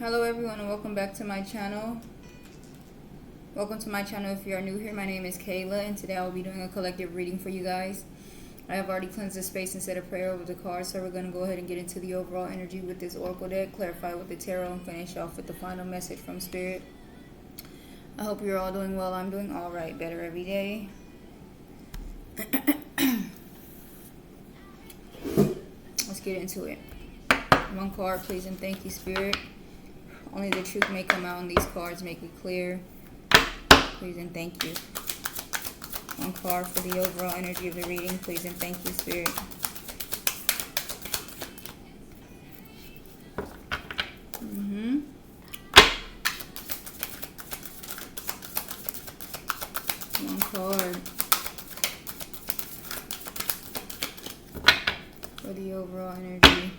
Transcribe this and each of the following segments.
Hello everyone and welcome back to my channel. Welcome to my channel if you are new here. My name is Kayla and today I will be doing a collective reading for you guys. I have already cleansed the space and said a prayer over the cards, so we're going to go ahead and get into the overall energy with this oracle deck, clarify with the tarot, and finish off with the final message from Spirit. I hope you're all doing well. I'm doing alright, better every day. Let's get into it. One card, please and thank you, Spirit. Only the truth may come out on these cards. Make it clear. Please and thank you. One card for the overall energy of the reading. Please and thank you, Spirit. One card for the overall energy.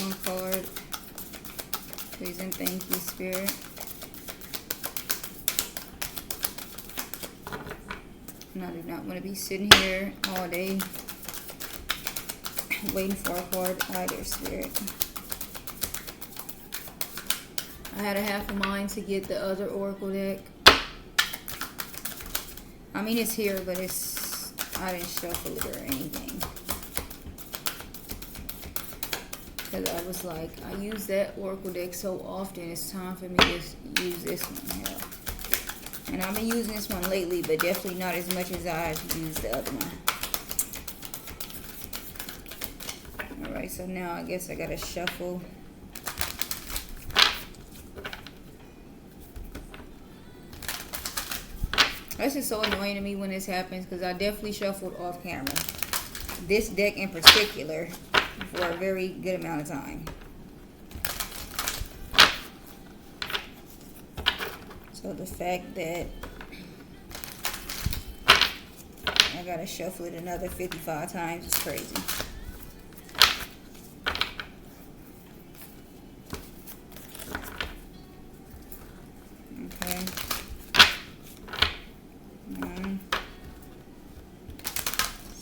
One card, please and thank you, Spirit. And I do not want to be sitting here all day waiting for a card either, Spirit. I had a half a mind to get the other oracle deck. I mean, it's here, but I didn't shuffle it or anything. Because I was like, I use that oracle deck so often, it's time for me to use this one here. And I've been using this one lately, but definitely not as much as I've used the other one. Alright, so now I guess I gotta shuffle. This is so annoying to me when this happens, because I definitely shuffled off camera. This deck in particular, for a very good amount of time. So the fact that I gotta shuffle it another 55 times is crazy. Okay. One,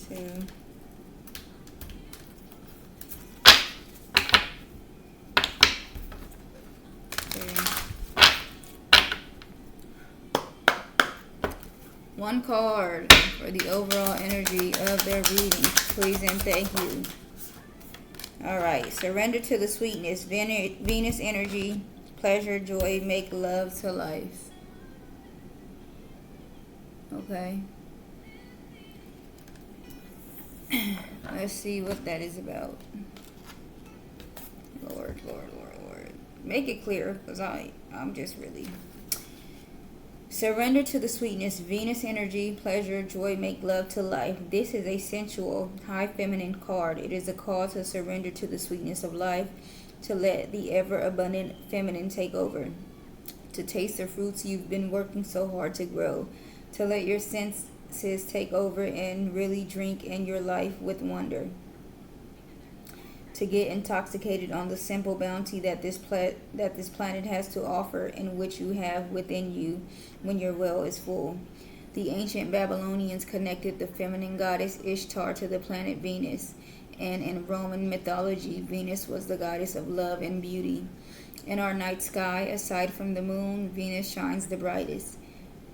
two. One card for the overall energy of their reading. Please and thank you. Alright, surrender to the sweetness. Venus energy, pleasure, joy, make love to life. Okay. Let's see what that is about. Lord, Lord, Lord, Lord. Make it clear, because I'm just really... Surrender to the sweetness, Venus energy, pleasure, joy, make love to life. This is a sensual, high feminine card. It is a call to surrender to the sweetness of life, to let the ever-abundant feminine take over, to taste the fruits you've been working so hard to grow, to let your senses take over and really drink in your life with wonder, to get intoxicated on the simple bounty that this planet has to offer, and which you have within you when your well is full. The ancient Babylonians connected the feminine goddess Ishtar to the planet Venus, and in Roman mythology, Venus was the goddess of love and beauty. In our night sky, aside from the moon, Venus shines the brightest.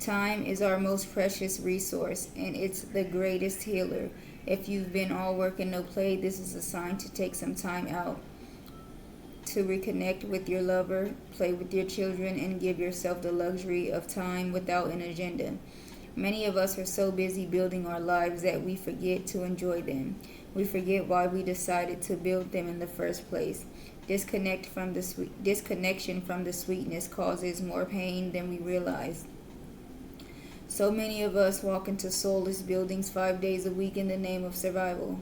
Time is our most precious resource, and it's the greatest healer. If you've been all work and no play, this is a sign to take some time out to reconnect with your lover, play with your children, and give yourself the luxury of time without an agenda. Many of us are so busy building our lives that we forget to enjoy them. We forget why we decided to build them in the first place. Disconnection from the sweetness causes more pain than we realize. So many of us walk into soulless buildings 5 days a week in the name of survival.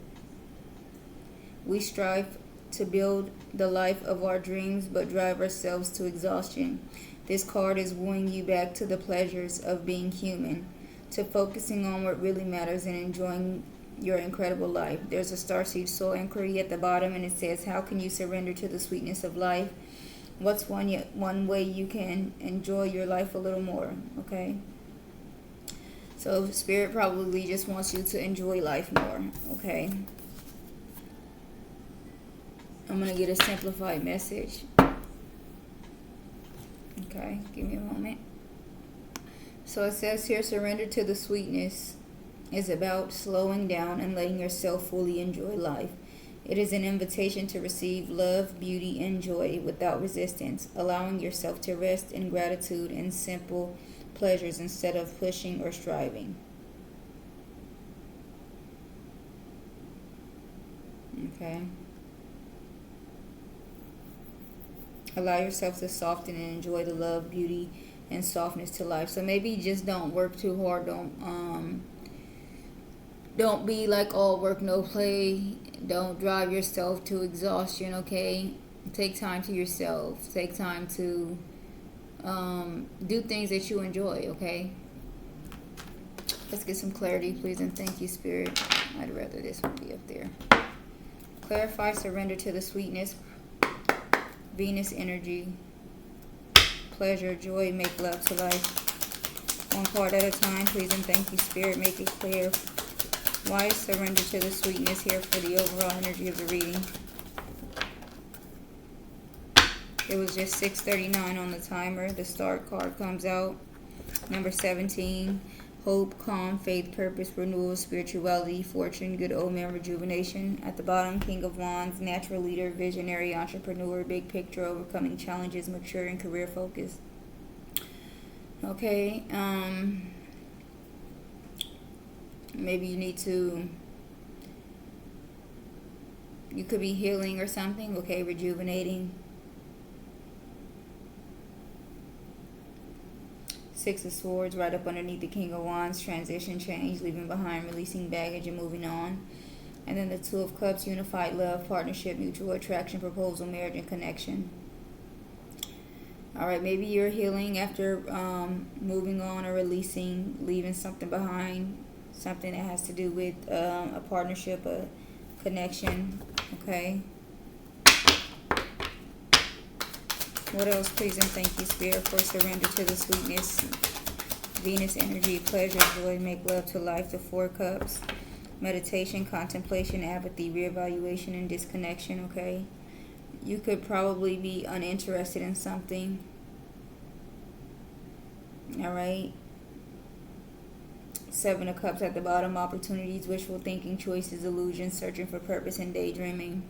We strive to build the life of our dreams, but drive ourselves to exhaustion. This card is wooing you back to the pleasures of being human, to focusing on what really matters and enjoying your incredible life. There's a starseed soul inquiry at the bottom, and it says, how can you surrender to the sweetness of life? What's one way you can enjoy your life a little more? Okay. So Spirit probably just wants you to enjoy life more. Okay. I'm going to get a simplified message. Okay. Give me a moment. So it says here, surrender to the sweetness is about slowing down and letting yourself fully enjoy life. It is an invitation to receive love, beauty, and joy without resistance, allowing yourself to rest in gratitude and simple pleasures instead of pushing or striving. Okay. Allow yourself to soften and enjoy the love, beauty, and softness to life. So maybe just don't work too hard. Don't be like all work no play. Don't drive yourself to exhaustion. Okay, take time to yourself. Take time to do things that you enjoy. Okay, let's get some clarity, please, and thank you, Spirit. I'd rather this would be up there. Clarify, surrender to the sweetness, Venus energy, pleasure, joy, make love to life. One card at a time, please, and thank you, Spirit. Make it clear. Why surrender to the sweetness here for the overall energy of the reading? It was just 6:39 on the timer. The start card comes out. Number 17. Hope, calm, faith, purpose, renewal, spirituality, fortune, good omen, rejuvenation. At the bottom, King of Wands, natural leader, visionary, entrepreneur, big picture, overcoming challenges, mature, and career focus. Okay. Maybe you could be healing or something. Okay, rejuvenating. Six of Swords right up underneath the King of Wands. Transition, change, leaving behind, releasing baggage, and moving on. And then the Two of Cups, unified love, partnership, mutual attraction, proposal, marriage, and connection. Alright, maybe you're healing after moving on or releasing, leaving something behind. Something that has to do with a partnership, a connection. Okay. What else, please, and thank you, Spirit, for surrender to the sweetness, Venus energy, pleasure, joy, make love to life. The Four Cups, meditation, contemplation, apathy, reevaluation, and disconnection. Okay. You could probably be uninterested in something. All right. Seven of Cups at the bottom, opportunities, wishful thinking, choices, illusions, searching for purpose, and daydreaming.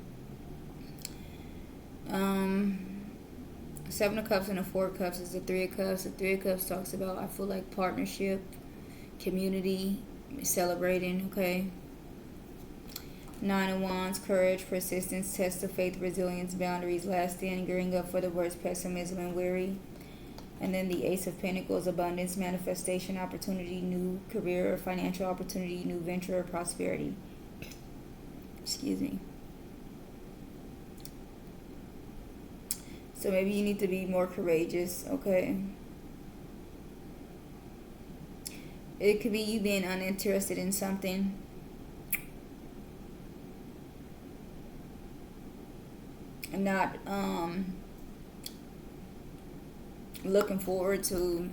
Seven of Cups and the Four Cups is the Three of Cups. The Three of Cups talks about, I feel like, partnership, community, celebrating. Okay. Nine of Wands, courage, persistence, test of faith, resilience, boundaries, last stand, gearing up for the worst, pessimism, and weary. And then the Ace of Pentacles, abundance, manifestation, opportunity, new career or financial opportunity, new venture or prosperity. Excuse me. So maybe you need to be more courageous, okay? It could be you being uninterested in something. And not looking forward to,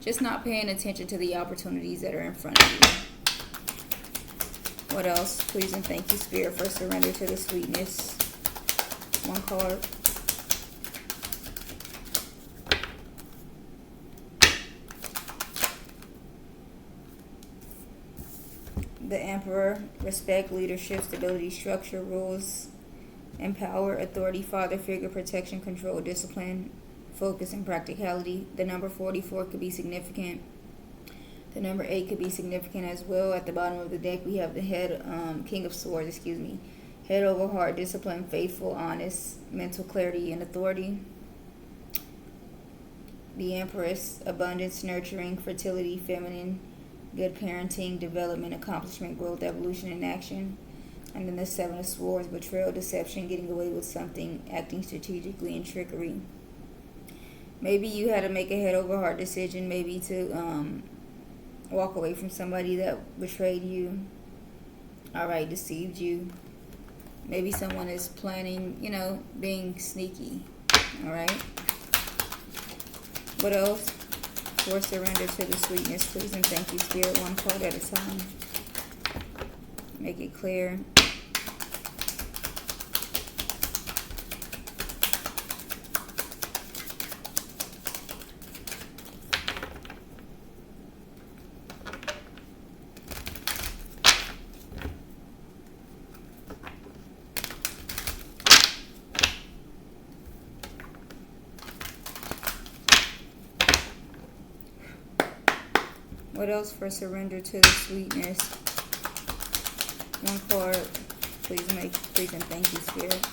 just not paying attention to the opportunities that are in front of you. What else? Please and thank you, Spirit, for surrender to the sweetness. One card. The Emperor, respect, leadership, stability, structure, rules, and power, authority, father figure, protection, control, discipline, focus, and practicality. The number 44 could be significant. The number 8 could be significant as well. At the bottom of the deck, we have the head, King of Swords, head over heart, discipline, faithful, honest, mental clarity, and authority. The Empress, abundance, nurturing, fertility, feminine, good parenting, development, accomplishment, growth, evolution, and action. And then the Seven of Swords, betrayal, deception, getting away with something, acting strategically, and trickery. Maybe you had to make a head over heart decision, maybe to Walk away from somebody that betrayed you. All right, deceived you. Maybe someone is planning, being sneaky. All right. What else? For surrender to the sweetness, please and thank you, Spirit. One card at a time. Make it clear. What else for surrender to the sweetness? One card, please and thank you, Spirit.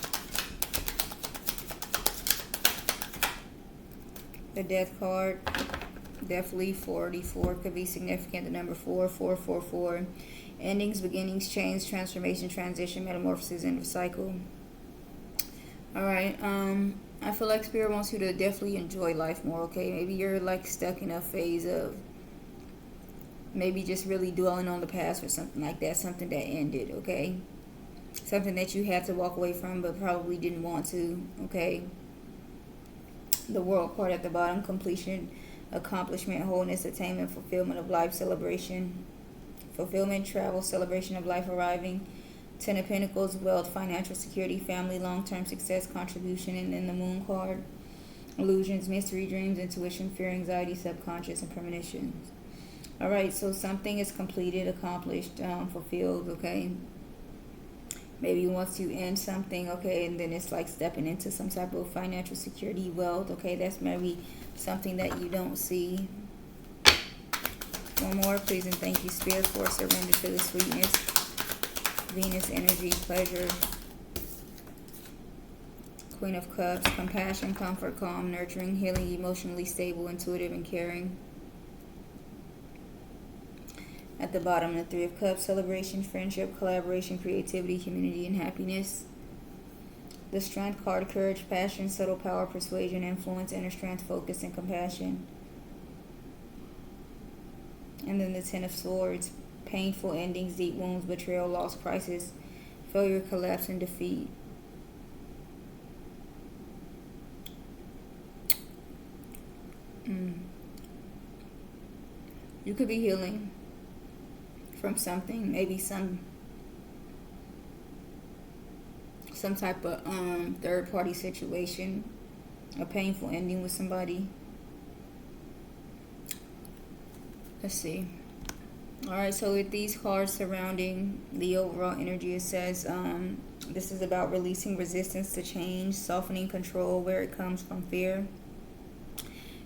The Death card, definitely 44 could be significant. The number 4444. Endings, beginnings, change, transformation, transition, metamorphosis, end of cycle. All right. I feel like Spirit wants you to definitely enjoy life more. Okay, maybe you're like stuck in a phase of maybe just really dwelling on the past or something like that, something that ended, okay? Something that you had to walk away from but probably didn't want to, okay? The World card at the bottom, completion, accomplishment, wholeness, attainment, fulfillment of life, celebration, fulfillment, travel, celebration of life arriving. Ten of Pentacles, wealth, financial security, family, long-term success, contribution, and then the Moon card, illusions, mystery, dreams, intuition, fear, anxiety, subconscious, and premonitions. All right, so something is completed, accomplished, fulfilled, okay? Maybe once you end something, okay, and then it's like stepping into some type of financial security, wealth, okay? That's maybe something that you don't see. One more, please and thank you, Spirit, for surrender to the sweetness. Venus energy, pleasure. Queen of Cups, compassion, comfort, calm, nurturing, healing, emotionally stable, intuitive, and caring. At the bottom, the Three of Cups, celebration, friendship, collaboration, creativity, community, and happiness. The Strength card, courage, passion, subtle power, persuasion, influence, inner strength, focus, and compassion. And then the Ten of Swords, painful endings, deep wounds, betrayal, loss, crisis, failure, collapse, and defeat. You could be healing from something, maybe some type of third party situation, a painful ending with somebody. Let's see. All right, so with these cards surrounding the overall energy, it says this is about releasing resistance to change, softening control where it comes from fear,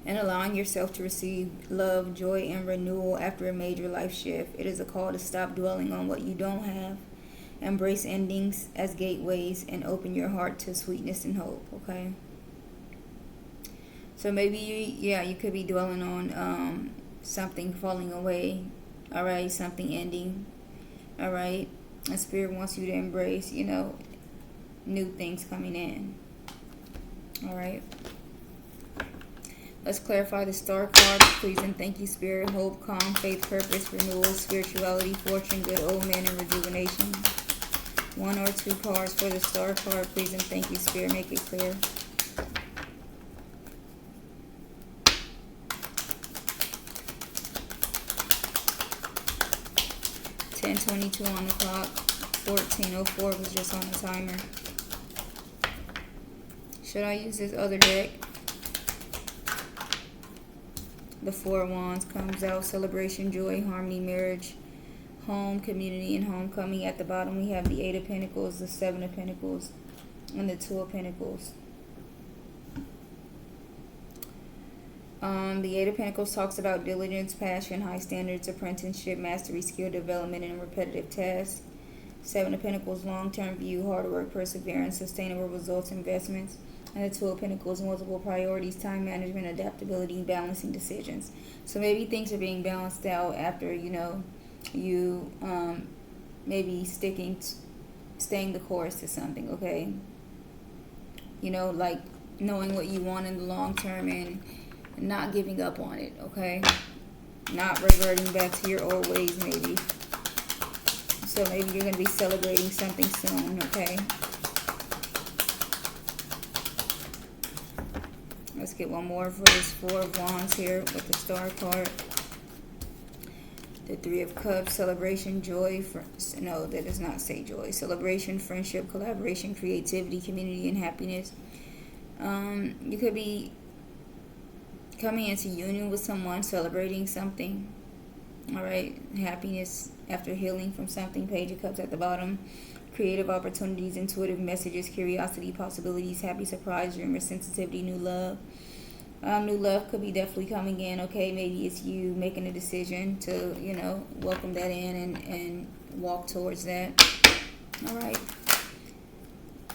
and allowing yourself to receive love, joy, and renewal after a major life shift. It is a call to stop dwelling on what you don't have, embrace endings as gateways, and open your heart to sweetness and hope, okay? So maybe, you could be dwelling on something falling away, all right, something ending, all right? And Spirit wants you to embrace, new things coming in, all right? Let's clarify the Star card, please and thank you, Spirit. Hope, calm, faith, purpose, renewal, spirituality, fortune, good omen, and rejuvenation. One or two cards for the Star card, please and thank you, Spirit. Make it clear. $10:22 on the clock. 14:04 was just on the timer. Should I use this other deck? The Four of Wands comes out. Celebration, joy, harmony, marriage, home, community, and homecoming. At the bottom, we have the Eight of Pentacles, the Seven of Pentacles, and the Two of Pentacles. The Eight of Pentacles talks about diligence, passion, high standards, apprenticeship, mastery, skill development, and repetitive tasks. Seven of Pentacles, long-term view, hard work, perseverance, sustainable results, investments. And the Two of Pentacles, multiple priorities, time management, adaptability, balancing decisions. So maybe things are being balanced out after, you maybe staying the course to something, okay? Like knowing what you want in the long term and not giving up on it, okay? Not reverting back to your old ways, maybe. So maybe you're going to be celebrating something soon, okay? Let's get one more for this Four of Wands here with the Star card. The Three of Cups, celebration, joy. No, that does not say joy. Celebration, friendship, collaboration, creativity, community, and happiness. You could be coming into union with someone, celebrating something. All right, happiness after healing from something. Page of Cups at the bottom. Creative opportunities, intuitive messages, curiosity, possibilities, happy surprise, dreamer, sensitivity, new love. New love could be definitely coming in, okay? Maybe it's you making a decision to, you know, welcome that in and walk towards that. All right.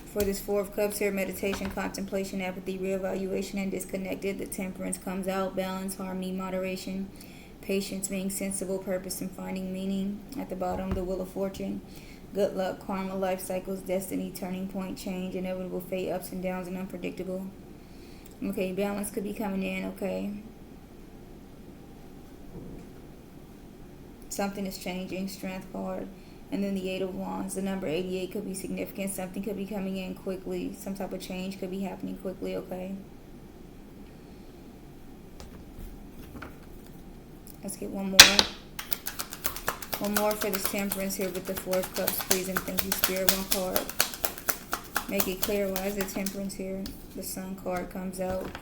For this Four of Cups here, meditation, contemplation, apathy, reevaluation, and disconnected. The Temperance comes out. Balance, harmony, moderation, patience, being sensible, purpose, and finding meaning. At the bottom, the Wheel of Fortune. Good luck, karma, life cycles, destiny, turning point, change, inevitable fate, ups and downs, and unpredictable. Okay, balance could be coming in, okay? Something is changing, Strength card. And then the Eight of Wands, the number 88 could be significant. Something could be coming in quickly. Some type of change could be happening quickly, okay? Let's get one more. One more for this Temperance here with the Four of Cups, please, and thank you, Spirit. One card. Make it clear, why is the Temperance here? The Sun card comes out.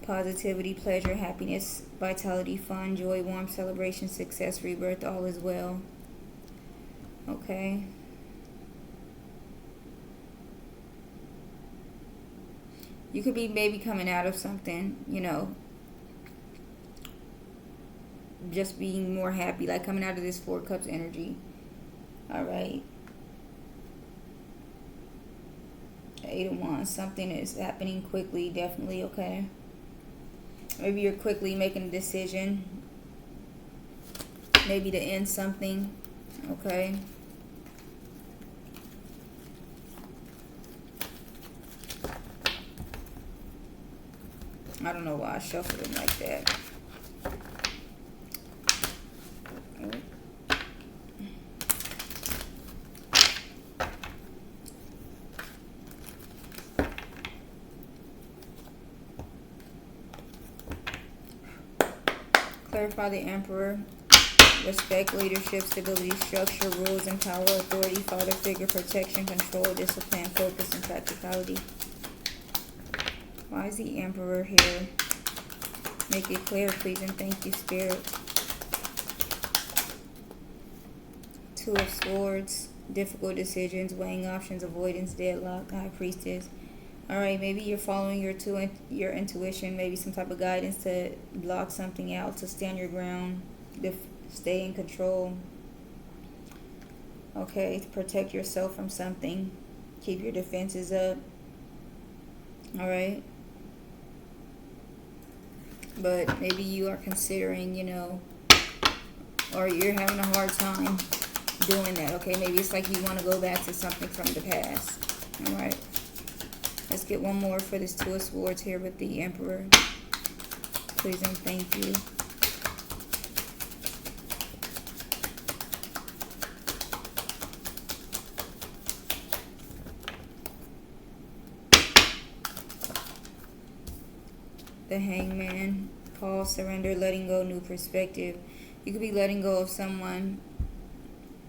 Positivity, pleasure, happiness, vitality, fun, joy, warmth, celebration, success, rebirth, all is well. Okay. You could be maybe coming out of something, you know, just being more happy, like coming out of this Four Cups energy. All right. Eight of Wands, something is happening quickly, definitely, okay? Maybe you're quickly making a decision, maybe to end something, okay? I don't know why I shuffled them like that. Clarify the Emperor. Respect, leadership, stability, structure, rules, and power, authority, father figure, protection, control, discipline, focus, and practicality. Why is the Emperor here? Make it clear, please, and thank you, Spirit. Two of Swords. Difficult decisions, weighing options, avoidance, deadlock, High Priestess. All right, maybe you're following your intuition, maybe some type of guidance to block something out, to stand your ground, to stay in control. Okay, to protect yourself from something. Keep your defenses up. All right. But maybe you are considering, you know, or you're having a hard time doing that, okay? Maybe it's like you want to go back to something from the past. All right. Let's get one more for this Two of Swords here with the Emperor. Please and thank you. The Hangman. Pause, surrender, letting go, new perspective. You could be letting go of someone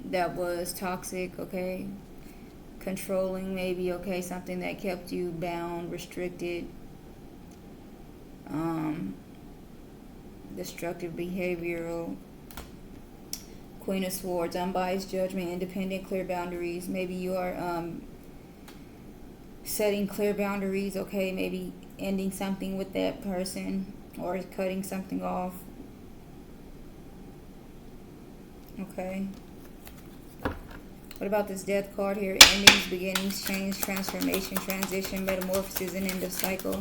that was toxic, okay? Controlling, maybe, okay? Something that kept you bound, restricted. Destructive behavioral. Queen of Swords, unbiased judgment, independent, clear boundaries. Maybe you are setting clear boundaries, okay? Maybe ending something with that person or cutting something off. Okay. What about this Death card here? Endings, beginnings, change, transformation, transition, metamorphosis, and end of cycle.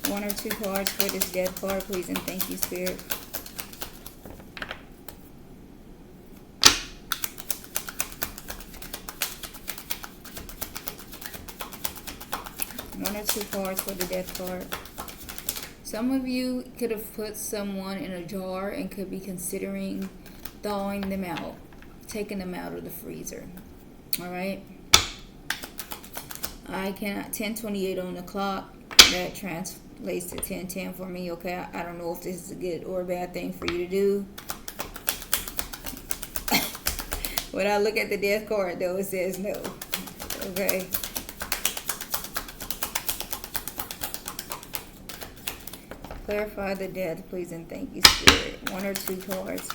One or two cards for this Death card, please, and thank you, Spirit. One or two cards for the Death card. Some of you could have put someone in a jar and could be considering thawing them out, taking them out of the freezer. All right. I cannot 10:28 on the clock. That translates to 10:10 for me. Okay. I don't know if this is a good or a bad thing for you to do. When I look at the death card, though, it says no. Okay. Clarify the death, please, and thank you, Spirit. 1 or 2 cards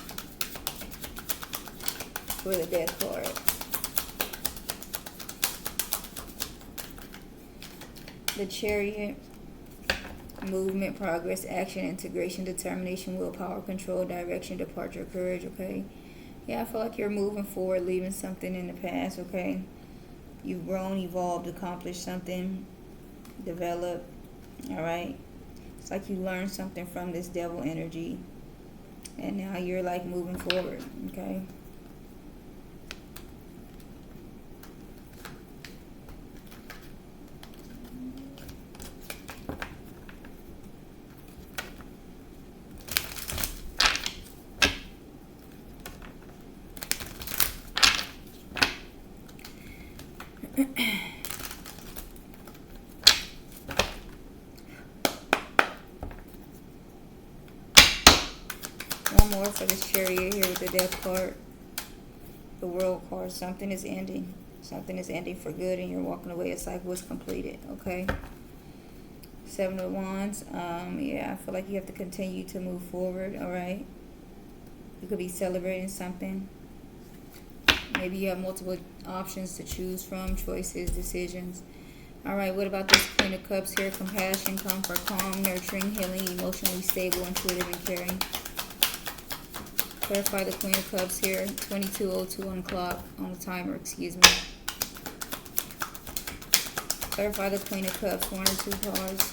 for the death card. The Chariot. Movement, progress, action, integration, determination, willpower, control, direction, departure, courage. Okay. Yeah, I feel like you're moving forward, leaving something in the past. Okay. You've grown, evolved, accomplished something, developed. All right. It's like you learned something from this devil energy, and now you're like moving forward. Okay. One more for this Chariot here with the Death card. The World card. Something is ending. Something is ending for good, and you're walking away. A cycle is completed. Okay. 7 of Wands. Yeah, I feel like you have to continue to move forward. All right. You could be celebrating something. Maybe you have multiple options to choose from, choices, decisions. All right, what about this Queen of Cups here? Compassion, comfort, calm, nurturing, healing, emotionally stable, intuitive, and caring. Clarify the Queen of Cups here. 22:02 on the clock, on the timer, excuse me. Clarify the Queen of Cups, 1 or 2 cards.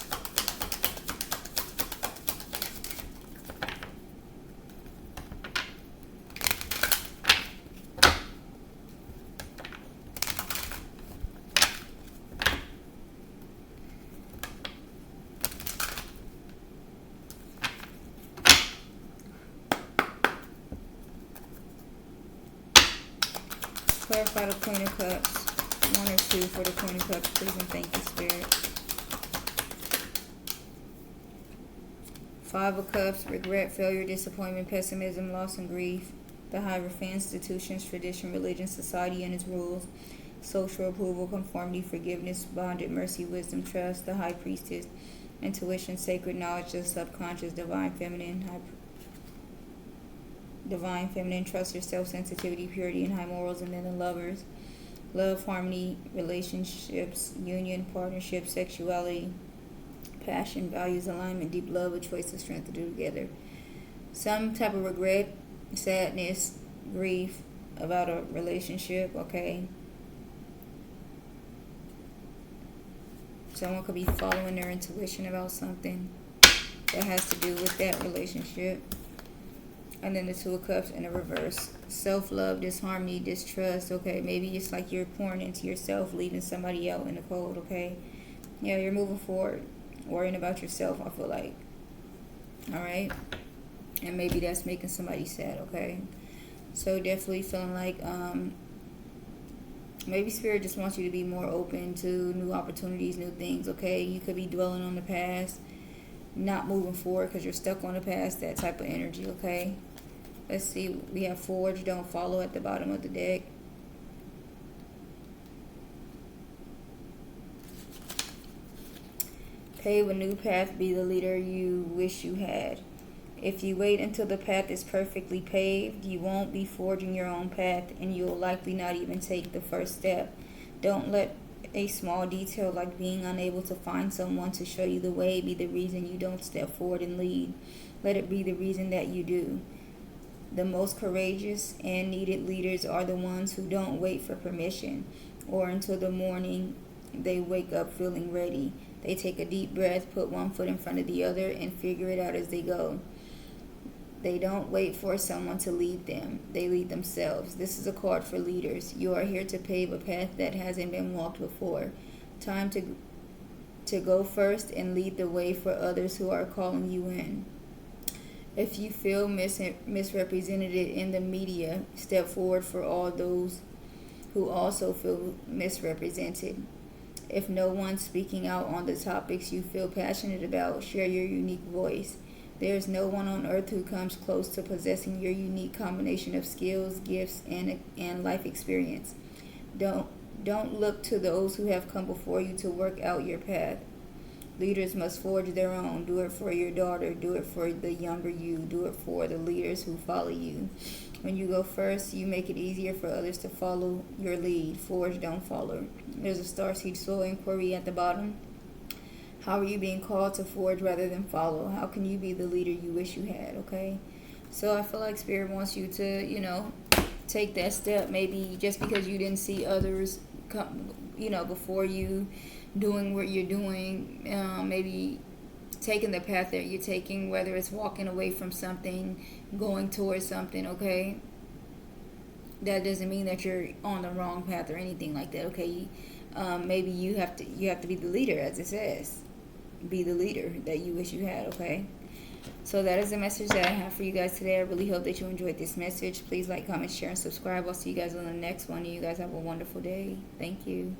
Clarify the Queen of Cups. 1 or 2 for the Queen of Cups, please, and thank you, Spirit. 5 of Cups, regret, failure, disappointment, pessimism, loss, and grief. The Hierophant, institutions, tradition, religion, society, and its rules. Social approval, conformity, forgiveness, bondage, mercy, wisdom, trust. The High Priestess, intuition, sacred knowledge, the subconscious, divine feminine, trust yourself, sensitivity, purity, and high morals. And then the Lovers, love, harmony, relationships, union, partnership, sexuality, passion, values, alignment, deep love, a choice of strength to do together. Some type of regret, sadness, grief about a relationship. Okay. Someone could be following their intuition about something that has to do with that relationship. And then the 2 of Cups in the reverse. Self-love, disharmony, distrust. Okay, maybe it's like you're pouring into yourself, leaving somebody out in the cold. Okay, yeah, you're moving forward, worrying about yourself, I feel like. All right, and maybe that's making somebody sad. Okay, so definitely feeling like maybe Spirit just wants you to be more open to new opportunities, new things. Okay, you could be dwelling on the past, not moving forward because you're stuck on the past. That type of energy. Okay. Let's see, we have Forge, don't follow at the bottom of the deck. Pave a new path, be the leader you wish you had. If you wait until the path is perfectly paved, you won't be forging your own path, and you'll likely not even take the first step. Don't let a small detail like being unable to find someone to show you the way be the reason you don't step forward and lead. Let it be the reason that you do. The most courageous and needed leaders are the ones who don't wait for permission or until the morning they wake up feeling ready. They take a deep breath, put one foot in front of the other, and figure it out as they go. They don't wait for someone to lead them. They lead themselves. This is a card for leaders. You are here to pave a path that hasn't been walked before. Time to to go first and lead the way for others who are calling you in. If you feel misrepresented in the media, step forward for all those who also feel misrepresented. If no one's speaking out on the topics you feel passionate about, share your unique voice. There is no one on earth who comes close to possessing your unique combination of skills, gifts, and life experience. Don't look to those who have come before you to work out your path. Leaders must forge their own. Do it for your daughter. Do it for the younger you. Do it for the leaders who follow you. When you go first, you make it easier for others to follow your lead. Forge, don't follow. There's a starseed soul inquiry at the bottom. How are you being called to forge rather than follow? How can you be the leader you wish you had? Okay. So I feel like Spirit wants you to, take that step. Maybe just because you didn't see others come, before you doing what you're doing, maybe taking the path that you're taking, whether it's walking away from something, going towards something, okay? That doesn't mean that you're on the wrong path or anything like that, okay? Maybe you have to be the leader, as it says. Be the leader that you wish you had, okay? So that is the message that I have for you guys today. I really hope that you enjoyed this message. Please like, comment, share, and subscribe. I'll see you guys on the next one. You guys have a wonderful day. Thank you.